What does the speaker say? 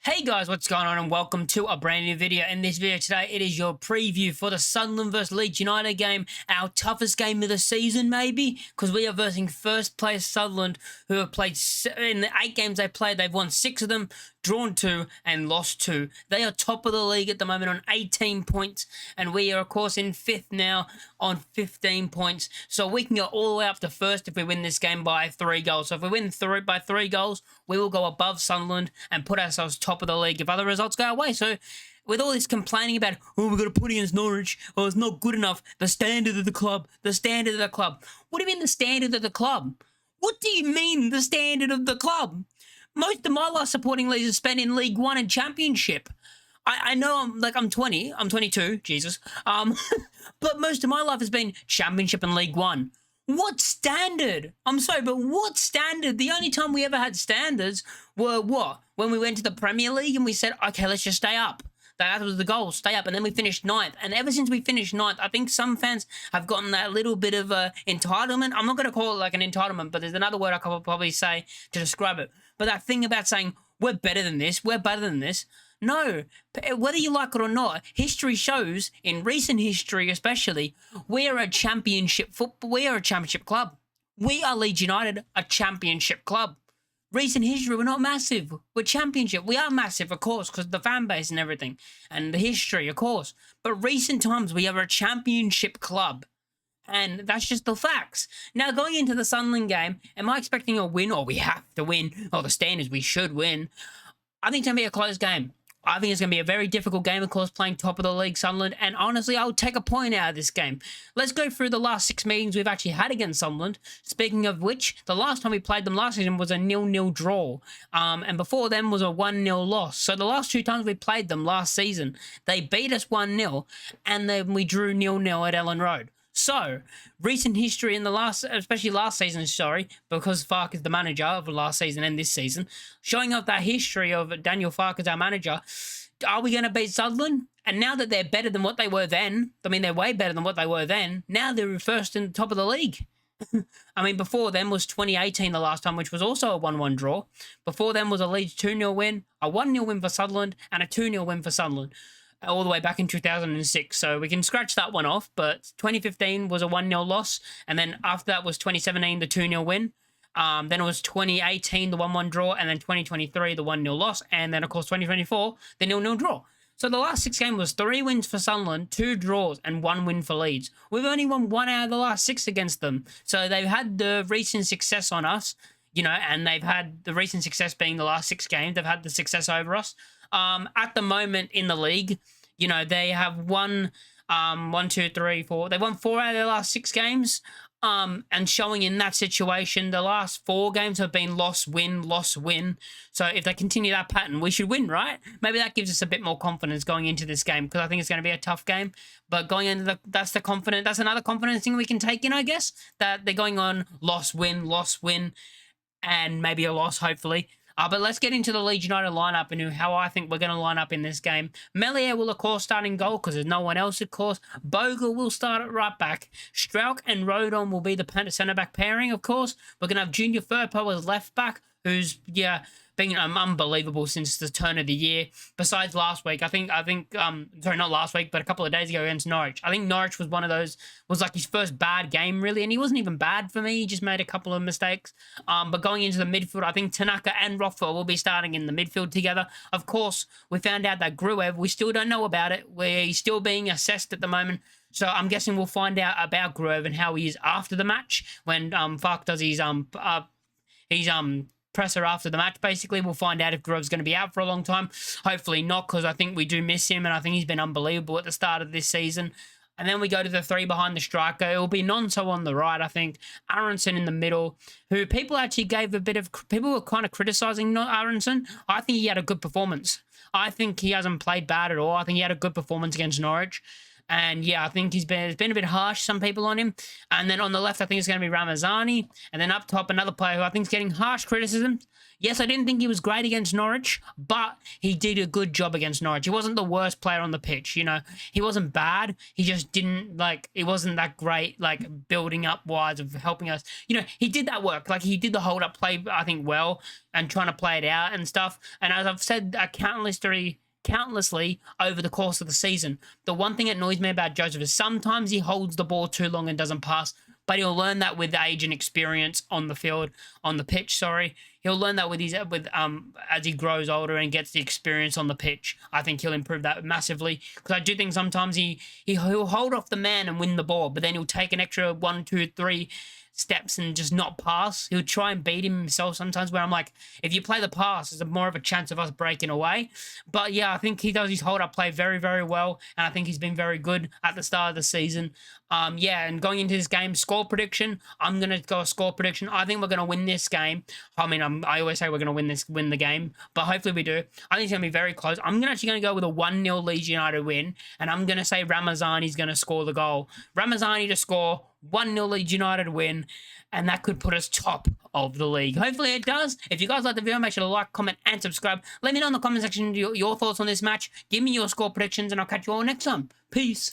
Hey guys, what's going on and welcome to a brand new video. In this video today, it is your preview for the Sunderland vs Leeds United game, our toughest game of the season maybe, because we are versing first place Sunderland, who have played, in the 8 games they played, they've won 6 of them, drawn 2 and lost 2. They are top of the league at the moment on 18 points, and we are of course in 5th now on 15 points, so we can go all the way up to first if we win this game by 3 goals. So if we win by 3 goals, we will go above Sunderland and put ourselves top of the league if other results go our way. So with all this complaining about, oh, we've got to put against Norwich, oh, it's not good enough, the standard of the club, the standard of the club. What do you mean the standard of the club? What do you mean the standard of the club? Most of my life supporting Leeds is spent in League One and Championship. I know I'm 22, Jesus. But most of my life has been Championship and League One. What standard? I'm sorry, but what standard? The only time we ever had standards were what? When we went to the Premier League and we said, okay, let's just stay up. That was the goal, stay up. And then we finished 9th. And ever since we finished 9th, I think some fans have gotten that little bit of entitlement. I'm not going to call it like an entitlement, but there's another word I could probably say to describe it. But that thing about saying, we're better than this, we're better than this. No, whether you like it or not, history shows, in recent history especially, we are a championship football. We are a championship club. We are Leeds United, a championship club. Recent history, we're not massive. We're championship. We are massive, of course, because of the fan base and everything, and the history, of course. But recent times, we are a championship club. And that's just the facts. Now, going into the Sunderland game, am I expecting a win, or we have to win, or the standards we should win? I think it's going to be a close game. I think it's going to be a very difficult game, of course, playing top of the league, Sunderland, and honestly, I'll take a point out of this game. Let's go through the last 6 meetings we've actually had against Sunderland. Speaking of which, the last time we played them last season was a 0-0 draw, and before them was a 1-0 loss. So the last 2 times we played them last season, they beat us 1-0, and then we drew 0-0 at Ellen Road. So, recent history in the especially last season, because Farke is the manager of last season and this season, showing off that history of Daniel Farke as our manager, are we going to beat Sunderland? And now that they're better than what they were then, I mean, they're way better than what they were then, now they're first in the top of the league. I mean, before them was 2018 the last time, which was also a 1-1 draw. Before them was a Leeds 2-0 win, a 1-0 win for Sunderland, and a 2-0 win for Sunderland, all the way back in 2006. So we can scratch that one off, but 2015 was a 1-0 loss, and then after that was 2017, the 2-0 win. Then it was 2018, the 1-1 draw, and then 2023, the 1-0 loss, and then, of course, 2024, the 0-0 draw. So the last 6 games was 3 wins for Sunderland, 2 draws, and 1 win for Leeds. We've only won 1 out of the last 6 against them. So they've had the recent success on us, and they've had the recent success being the last 6 games. They've had the success over us. At the moment in the league, they have won 1, 2, 3, 4. They won 4 out of their last 6 games. And showing in that situation, the last 4 games have been loss, win, loss, win. So if they continue that pattern, we should win, right? Maybe that gives us a bit more confidence going into this game, because I think it's going to be a tough game. But going into that's another confidence thing we can take in, I guess, that they're going on loss, win, and maybe a loss, hopefully. But let's get into the Leeds United lineup and how I think we're going to line up in this game. Melier will, of course, start in goal because there's no one else, of course. Bogle will start at right back. Strauch and Rodon will be the centre-back pairing, of course. We're going to have Junior Firpo as left back, who's, been unbelievable since the turn of the year. Besides last week, sorry, not last week, but a couple of days ago against Norwich. I think Norwich was was like his first bad game, really, and he wasn't even bad for me. He just made a couple of mistakes. But going into the midfield, I think Tanaka and Rothwell will be starting in the midfield together. Of course, we found out that Gruev, we still don't know about it. He's still being assessed at the moment. So I'm guessing we'll find out about Gruev and how he is after the match when Farke does his presser after the match. Basically, we'll find out if Gruev's going to be out for a long time. Hopefully not, because I think we do miss him, and I think he's been unbelievable at the start of this season. And then we go to the 3 behind the striker. It will be Nonso on the right, I think. Aronson in the middle, who people actually gave people were kind of criticising Aronson. I think he had a good performance. I think he hasn't played bad at all. I think he had a good performance against Norwich. And yeah, I think it's been a bit harsh, some people on him. And then on the left, I think it's going to be Ramazani. And then up top, another player who I think is getting harsh criticism. Yes, I didn't think he was great against Norwich, but he did a good job against Norwich. He wasn't the worst player on the pitch, you know. He wasn't bad. He just didn't, like, it wasn't that great, like, building up wise of helping us. You know, he did that work. Like, he did the hold-up play, I think, well, and trying to play it out and stuff. And as I've said countlessly over the course of the season, the one thing that annoys me about Joseph is sometimes he holds the ball too long and doesn't pass, but he'll learn that with age and experience on the pitch, sorry. He'll learn that as he grows older and gets the experience on the pitch. I think he'll improve that massively, because I do think sometimes he'll hold off the man and win the ball, but then he'll take an extra 1, 2, 3 steps and just not pass. He'll try and beat him himself sometimes, where I'm like, if you play the pass, there's more of a chance of us breaking away. But yeah, I think he does his hold-up play very, very well, and I think he's been very good at the start of the season. Yeah, and going into this game, score prediction, I'm going to go a score prediction. I think we're going to win this game. I mean, I always say we're going to win the game, but hopefully we do. I think it's going to be very close. I'm actually going to go with a 1-0 Leeds United win, and I'm going to say Ramazani's going to score the goal. Ramazani to score, 1-0 Leeds United win, and that could put us top of the league. Hopefully it does. If you guys like the video, make sure to like, comment, and subscribe. Let me know in the comment section your thoughts on this match. Give me your score predictions, and I'll catch you all next time. Peace.